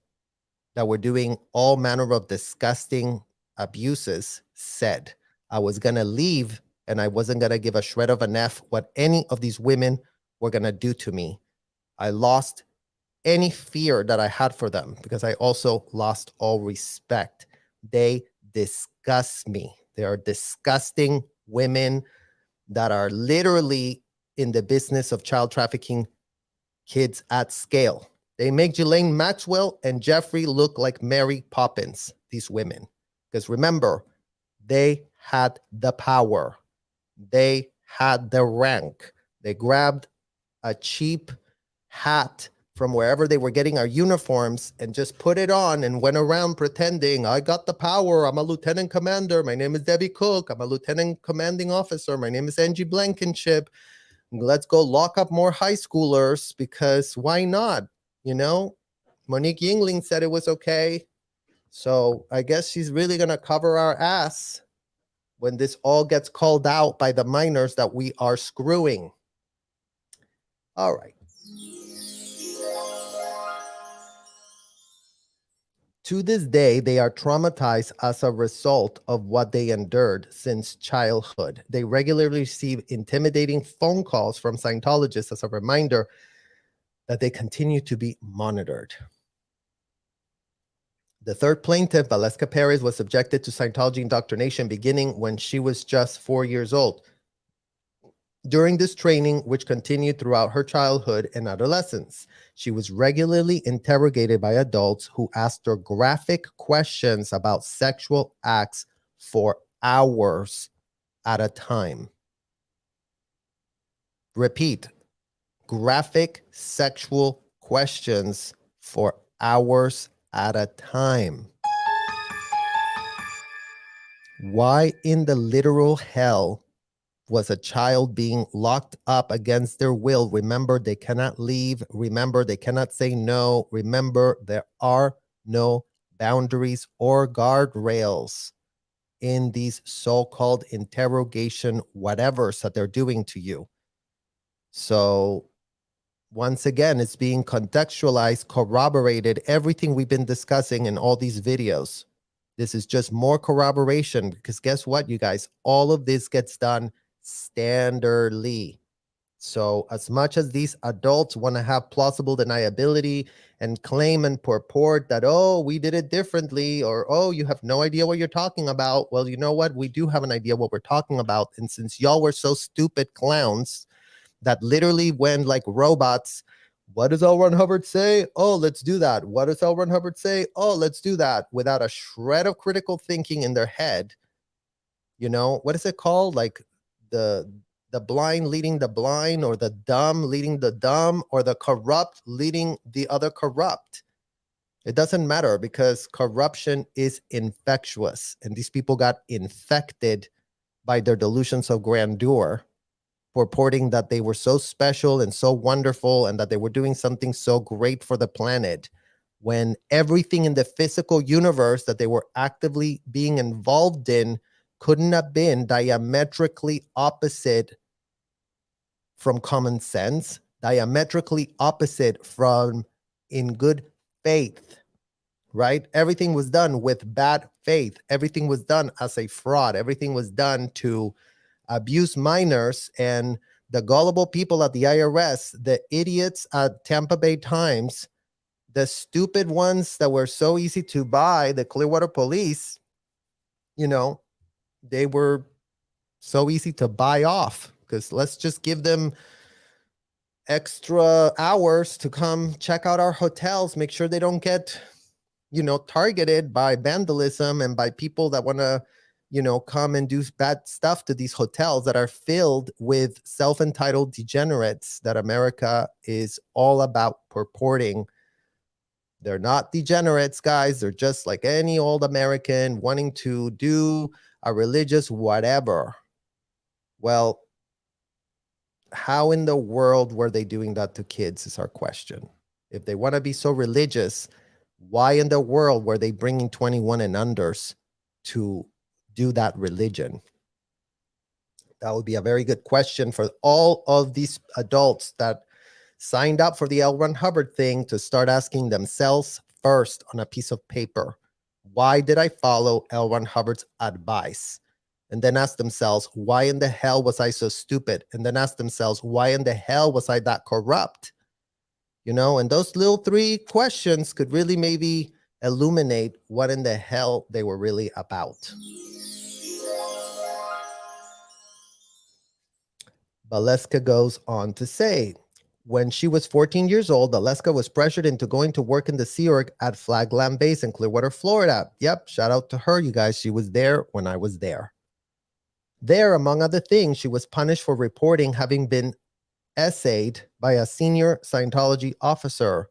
Speaker 3: that were doing all manner of disgusting abuses said. I was going to leave, and I wasn't going to give a shred of an F what any of these women were going to do to me. I lost any fear that I had for them, because I also lost all respect. They disgust me. They are disgusting women that are literally in the business of child trafficking kids at scale. They make Ghislaine Maxwell and Jeffrey look like Mary Poppins, these women. Because remember, they had the power. They had the rank. They grabbed a cheap hat from wherever they were getting our uniforms and just put it on and went around pretending, I got the power. I'm a lieutenant commander. My name is Debbie Cook. I'm a lieutenant commanding officer. My name is Angie Blankenship. Let's go lock up more high schoolers, because why not? Monique Yingling said it was okay. So I guess she's really going to cover our ass when this all gets called out by the minors that we are screwing. All right. To this day, they are traumatized as a result of what they endured since childhood. They regularly receive intimidating phone calls from Scientologists as a reminder that they continue to be monitored. The third plaintiff, Valeska Perez, was subjected to Scientology indoctrination beginning when she was just 4 years old. During this training, which continued throughout her childhood and adolescence, she was regularly interrogated by adults who asked her graphic questions about sexual acts for hours at a time. Repeat, graphic sexual questions for hours at a time. Why in the literal hell was a child being locked up against their will? Remember, they cannot leave. Remember, they cannot say no. Remember, there are no boundaries or guardrails in these so-called interrogation whatevers that they're doing to you. So once again, it's being contextualized, corroborated, everything we've been discussing in all these videos. This is just more corroboration, because guess what, you guys? All of this gets done standardly. So as much as these adults want to have plausible deniability and claim and purport that, oh, we did it differently, or, oh, you have no idea what you're talking about. Well, you know what? We do have an idea what we're talking about. And since y'all were so stupid clowns that literally went like robots, what does L. Ron Hubbard say? Oh, let's do that. What does L. Ron Hubbard say? Oh, let's do that, without a shred of critical thinking in their head. You know, what is it called? Like the blind leading the blind, or the dumb leading the dumb, or the corrupt leading the other corrupt. It doesn't matter, because corruption is infectious, and these people got infected by their delusions of grandeur, purporting that they were so special and so wonderful and that they were doing something so great for the planet, when everything in the physical universe that they were actively being involved in couldn't have been diametrically opposite from common sense, diametrically opposite from in good faith, right? Everything was done with bad faith. Everything was done as a fraud. Everything was done to abuse minors, and the gullible people at the IRS, the idiots at Tampa Bay Times, the stupid ones that were so easy to buy, the Clearwater police, you know, they were so easy to buy off, because let's just give them extra hours to come check out our hotels, make sure they don't get, you know, targeted by vandalism and by people that want to, you know, come and do bad stuff to these hotels that are filled with self-entitled degenerates that America is all about purporting. They're not degenerates, guys. They're just like any old American wanting to do a religious whatever. Well, how in the world were they doing that to kids is our question. If they want to be so religious, why in the world were they bringing 21 and unders to do that religion? That would be a very good question for all of these adults that signed up for the L. Ron Hubbard thing to start asking themselves first on a piece of paper. Why did I follow L. Ron Hubbard's advice? And then ask themselves, why in the hell was I so stupid? And then ask themselves, why in the hell was I that corrupt? You know, and those little 3 questions could really maybe illuminate what in the hell they were really about. Valeska goes on to say, when she was 14 years old, Valeska was pressured into going to work in the Sea Org at Flagland Base in Clearwater, Florida. Yep, shout out to her, you guys. She was there when I was there. There, among other things, she was punished for reporting having been essayed by a senior Scientology officer.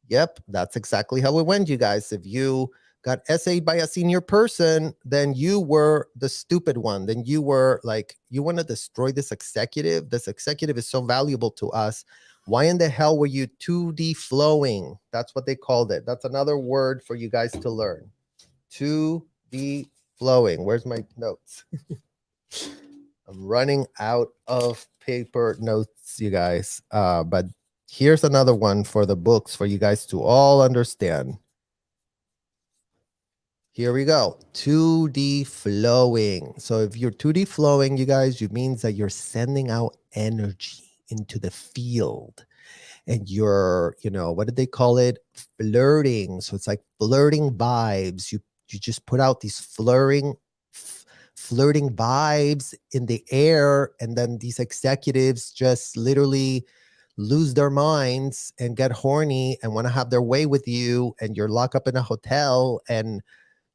Speaker 3: Yep, that's exactly how it went, you guys. If you got essayed by a senior person, then you were the stupid one. Then you were like, you want to destroy this executive? This executive is so valuable to us. Why in the hell were you 2D flowing? That's what they called it. That's another word for you guys to learn. 2D flowing. Where's my notes? I'm running out of paper notes, you guys. But here's another one for the books for you guys to all understand. Here we go. 2D flowing. So if you're 2D flowing, you guys, it means that you're sending out energy into the field. And you're, what did they call it? Flirting. So it's like flirting vibes. You just put out these flirting vibes in the air, and then these executives just literally lose their minds and get horny and want to have their way with you, and you're locked up in a hotel, and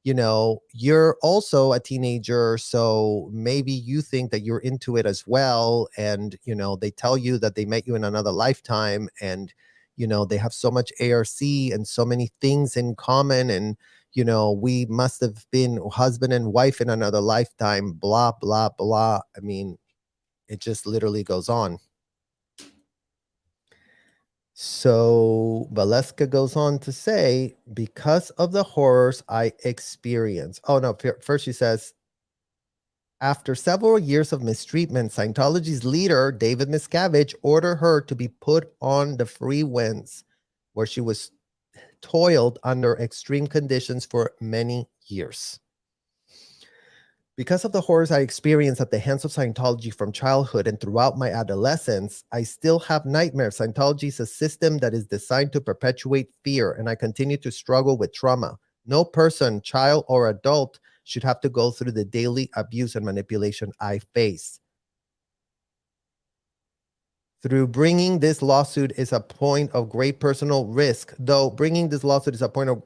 Speaker 3: you're also a teenager, so maybe you think that you're into it as well. And, they tell you that they met you in another lifetime, and, they have so much ARC and so many things in common. And, we must have been husband and wife in another lifetime, blah, blah, blah. I mean, it just literally goes on. So Valeska goes on to say, because of the horrors I experienced. Oh, no. First she says, after several years of mistreatment, Scientology's leader, David Miscavige, ordered her to be put on the free winds, where she was toiled under extreme conditions for many years. Because of the horrors I experienced at the hands of Scientology from childhood and throughout my adolescence, I still have nightmares. Scientology is a system that is designed to perpetuate fear, and I continue to struggle with trauma. No person, child or adult, should have to go through the daily abuse and manipulation I face. Through bringing this lawsuit is a point of great personal risk. Though bringing this lawsuit is a point of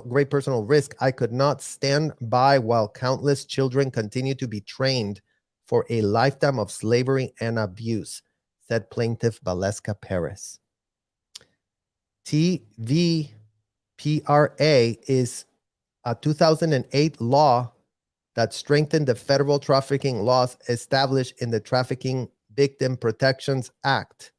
Speaker 3: great personal risk, I could not stand by while countless children continue to be trained for a lifetime of slavery and abuse, said plaintiff Valeska Perez. TVPRA is a 2008 law that strengthened the federal trafficking laws established in the Trafficking Victim Protections Act,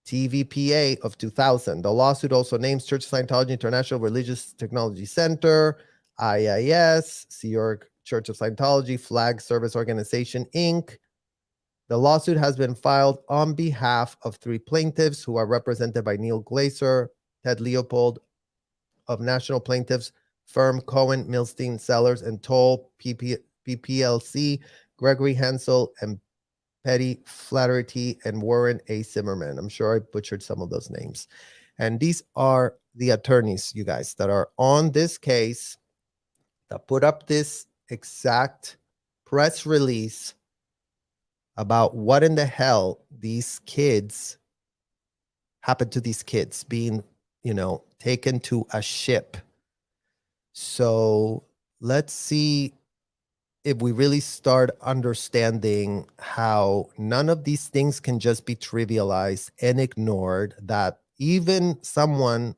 Speaker 3: TVPA of 2000. The lawsuit also names Church of Scientology International Religious Technology Center, IIS, Sea York Church of Scientology, Flag Service Organization, Inc. The lawsuit has been filed on behalf of 3 plaintiffs who are represented by Neil Glaser, Ted Leopold of National Plaintiffs Firm Cohen, Milstein, Sellers, and Toll, PPLC, Gregory Hansel, and Petty Flaherty, and Warren A. Zimmerman. I'm sure I butchered some of those names. And these are the attorneys, you guys, that are on this case, that put up this exact press release about what in the hell these kids happened to these kids being, taken to a ship. So let's see if we really start understanding how none of these things can just be trivialized and ignored, that even someone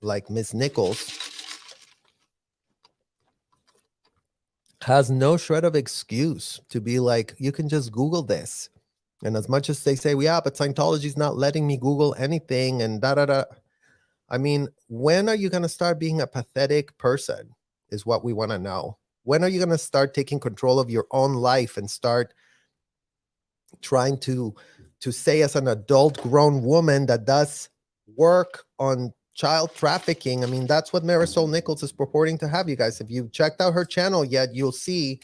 Speaker 3: like Ms. Nichols has no shred of excuse to be like, you can just Google this. And as much as they say, yeah, but Scientology's not letting me Google anything and da-da-da. I mean, when are you going to start being a pathetic person is what we want to know. When are you going to start taking control of your own life and start trying to say, as an adult grown woman that does work on child trafficking? I mean, that's what Marisol Nichols is purporting to have, you guys. If you've checked out her channel yet, you'll see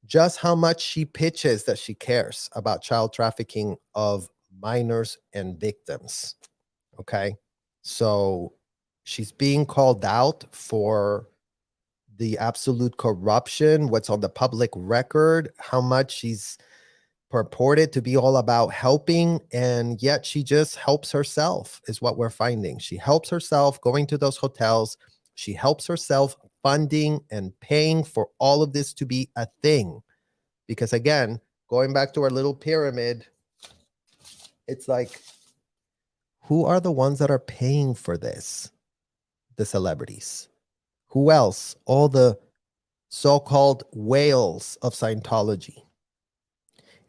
Speaker 3: just how much she pitches that she cares about child trafficking of minors and victims. Okay. So she's being called out for the absolute corruption, what's on the public record, how much she's purported to be all about helping, and yet she just helps herself, is what we're finding. She helps herself going to those hotels. She helps herself funding and paying for all of this to be a thing. Because again, going back to our little pyramid, it's like, who are the ones that are paying for this? The celebrities. Who else? All the so-called whales of Scientology.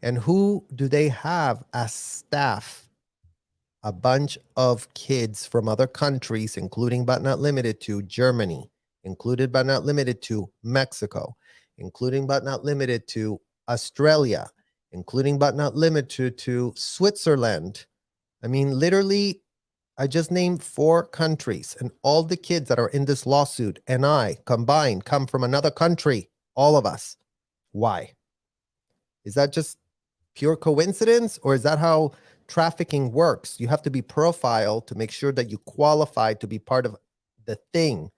Speaker 3: And who do they have as staff? A bunch of kids from other countries, including but not limited to Germany, included but not limited to Mexico, including but not limited to Australia, including but not limited to Switzerland. I mean, literally I just named 4 countries, and all the kids that are in this lawsuit and I combined come from another country. All of us. Why? Is that just pure coincidence, or is that how trafficking works? You have to be profiled to make sure that you qualify to be part of the thing.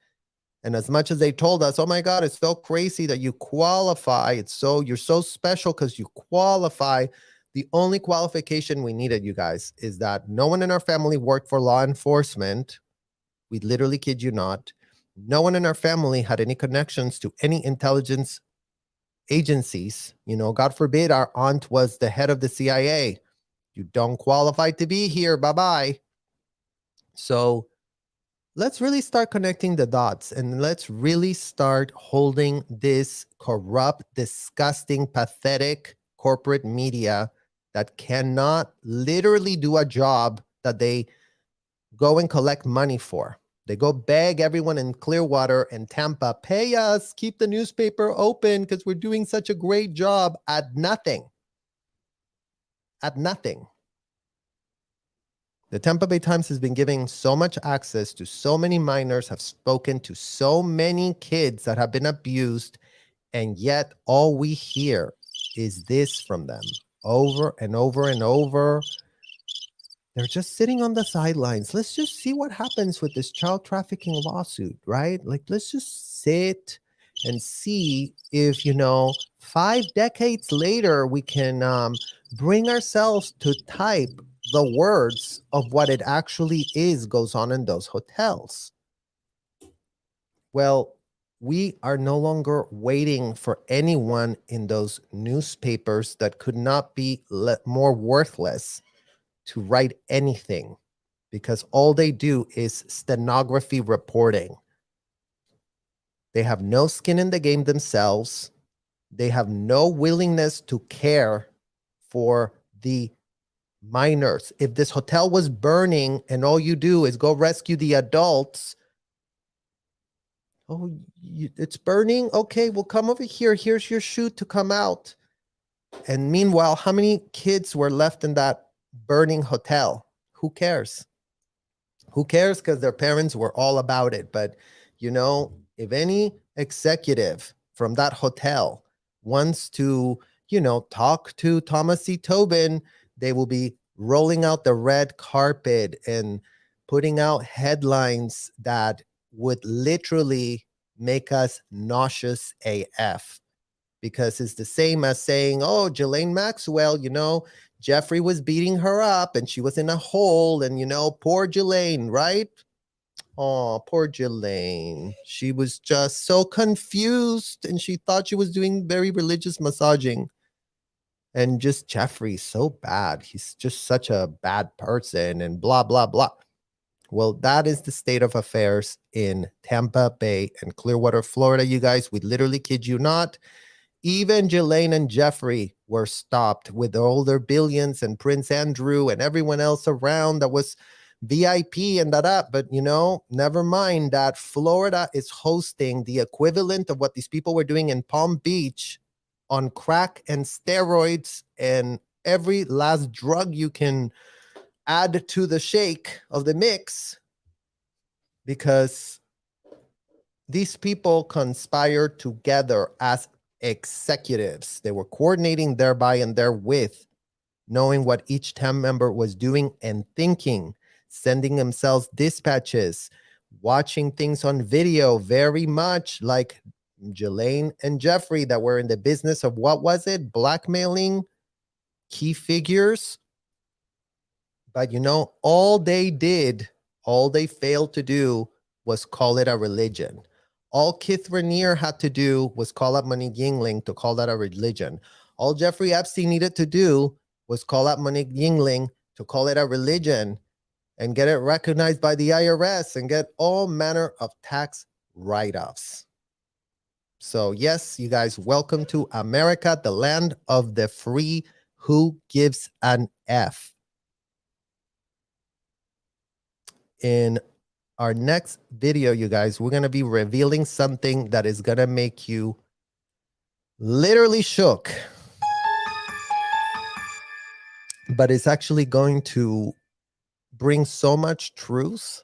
Speaker 3: And as much as they told us, oh my God, it's so crazy that you qualify. You're so special because you qualify. The only qualification we needed, you guys, is that no one in our family worked for law enforcement. We literally kid you not. No one in our family had any connections to any intelligence agencies. God forbid our aunt was the head of the CIA. You don't qualify to be here. Bye-bye. So let's really start connecting the dots, and let's really start holding this corrupt, disgusting, pathetic corporate media that cannot literally do a job that they go and collect money for. They go beg everyone in Clearwater and Tampa, pay us, keep the newspaper open because we're doing such a great job at nothing. At nothing. The Tampa Bay Times has been giving so much access to so many minors, have spoken to so many kids that have been abused, and yet all we hear is this from them over and over and over. They're just sitting on the sidelines. Let's just see what happens with this child trafficking lawsuit, right? Like, let's just sit and see if, 5 decades later, we can bring ourselves to type the words of what it actually is goes on in those hotels. Well, we are no longer waiting for anyone in those newspapers that could not be more worthless to write anything, because all they do is stenography reporting. They have no skin in the game themselves. They have no willingness to care for the minors. If this hotel was burning and all you do is go rescue the adults, it's burning? Okay, well, come over here. Here's your chute to come out. And meanwhile, how many kids were left in that burning hotel? Who cares? Who cares? Because their parents were all about it. But, if any executive from that hotel wants to, talk to Thomas C. Tobin, they will be rolling out the red carpet and putting out headlines that would literally make us nauseous AF. Because it's the same as saying, oh, Ghislaine Maxwell, Jeffrey was beating her up and she was in a hole and, poor Ghislaine, right? Oh, poor Ghislaine. She was just so confused and she thought she was doing very religious massaging. And just Jeffrey's so bad. He's just such a bad person and blah, blah, blah. Well, that is the state of affairs in Tampa Bay and Clearwater, Florida, you guys. We literally kid you not. Even Ghislaine and Jeffrey were stopped with all their billions, and Prince Andrew and everyone else around that was VIP and that. But, never mind that Florida is hosting the equivalent of what these people were doing in Palm Beach on crack and steroids and every last drug you can add to the shake of the mix, because these people conspired together as executives. They were coordinating thereby and therewith, knowing what each team member was doing and thinking, sending themselves dispatches, watching things on video, very much like Ghislaine and Jeffrey that were in the business of, what was it? Blackmailing key figures. But all they failed to do was call it a religion. All Keith Raniere had to do was call up Monique Yingling to call that a religion. All Jeffrey Epstein needed to do was call up Monique Yingling to call it a religion and get it recognized by the IRS and get all manner of tax write-offs. So yes, you guys, welcome to America, the land of the free. Who gives an F? In our next video, you guys, we're going to be revealing something that is going to make you literally shook. But it's actually going to bring so much truth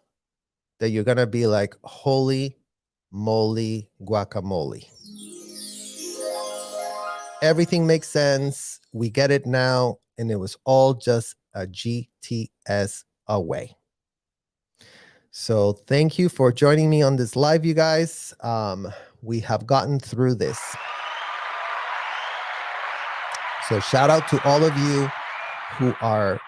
Speaker 3: that you're going to be like, holy moly guacamole. Everything makes sense. We get it now. And it was all just a GTS away. So thank you for joining me on this live, you guys. We have gotten through this. So shout out to all of you who are,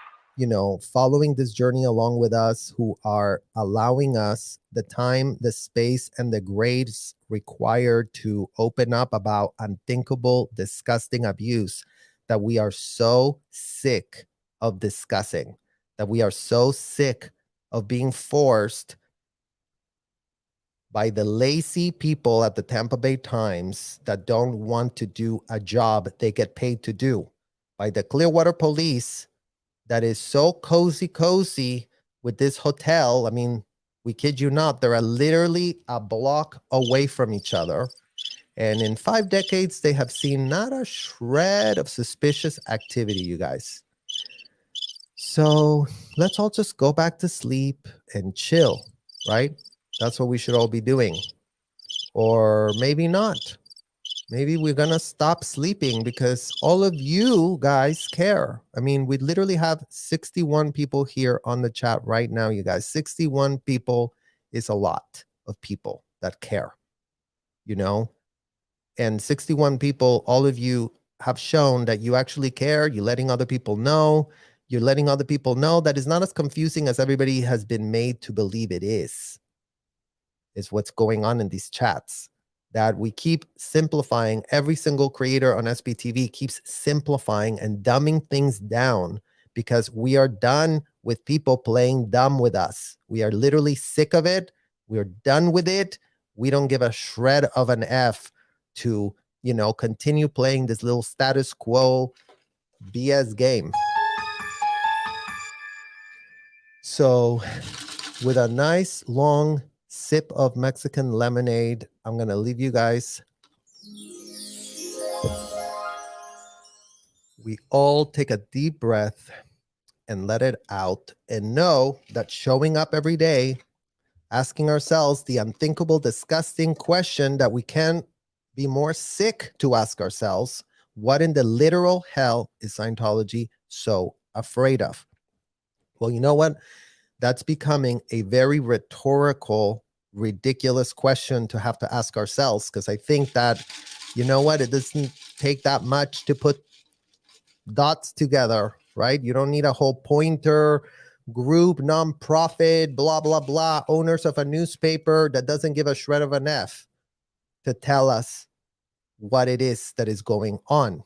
Speaker 3: following this journey along with us, who are allowing us the time, the space, and the grace required to open up about unthinkable, disgusting abuse that we are so sick of discussing, that we are so sick of being forced by the lazy people at the Tampa Bay Times that don't want to do a job they get paid to do, by the Clearwater police that is so cozy with this hotel. I mean, we kid you not, they're literally a block away from each other. And in 5 decades, they have seen not a shred of suspicious activity, you guys. So let's all just go back to sleep and chill, right? That's what we should all be doing. Or maybe not. Maybe we're going to stop sleeping because all of you guys care. I mean, we literally have 61 people here on the chat right now, you guys. 61 people is a lot of people that care, and 61 people, all of you have shown that you actually care. You're letting other people know. You're letting other people know that it's not as confusing as everybody has been made to believe it is what's going on in these chats. That we keep simplifying. Every single creator on SBTV keeps simplifying and dumbing things down because we are done with people playing dumb with us. We are literally sick of it. We're done with it. We don't give a shred of an F to, continue playing this little status quo BS game. So with a nice long sip of Mexican lemonade, I'm going to leave you guys. We all take a deep breath and let it out and know that showing up every day, asking ourselves the unthinkable, disgusting question that we can't be more sick to ask ourselves, what in the literal hell is Scientology so afraid of? Well, you know what? That's becoming a very rhetorical, ridiculous question to have to ask ourselves, because I think that, it doesn't take that much to put dots together, right? You don't need a whole pointer group, nonprofit, blah, blah, blah, owners of a newspaper that doesn't give a shred of an F to tell us what it is that is going on.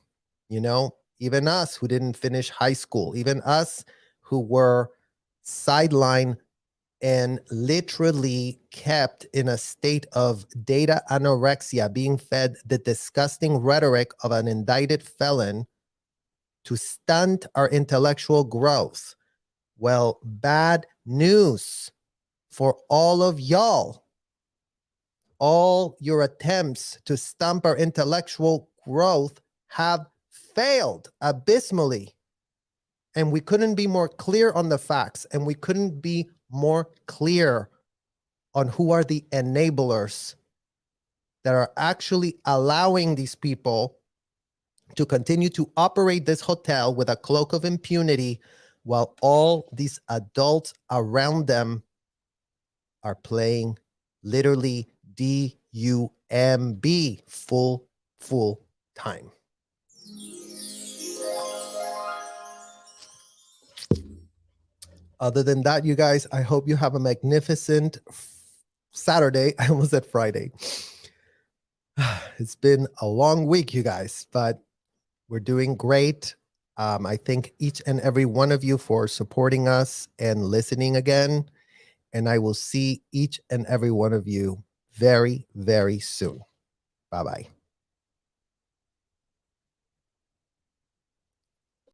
Speaker 3: Even us who didn't finish high school, even us who were sidelined and literally kept in a state of data anorexia, being fed the disgusting rhetoric of an indicted felon to stunt our intellectual growth. Well, bad news for all of y'all. All your attempts to stump our intellectual growth have failed abysmally. And we couldn't be more clear on the facts, and we couldn't be more clear on who are the enablers that are actually allowing these people to continue to operate this hotel with a cloak of impunity while all these adults around them are playing literally DUMB full time. Other than that, you guys, I hope you have a magnificent Saturday. I almost said Friday. It's been a long week, you guys, but we're doing great. I thank each and every one of you for supporting us and listening again. And I will see each and every one of you very, very soon. Bye-bye.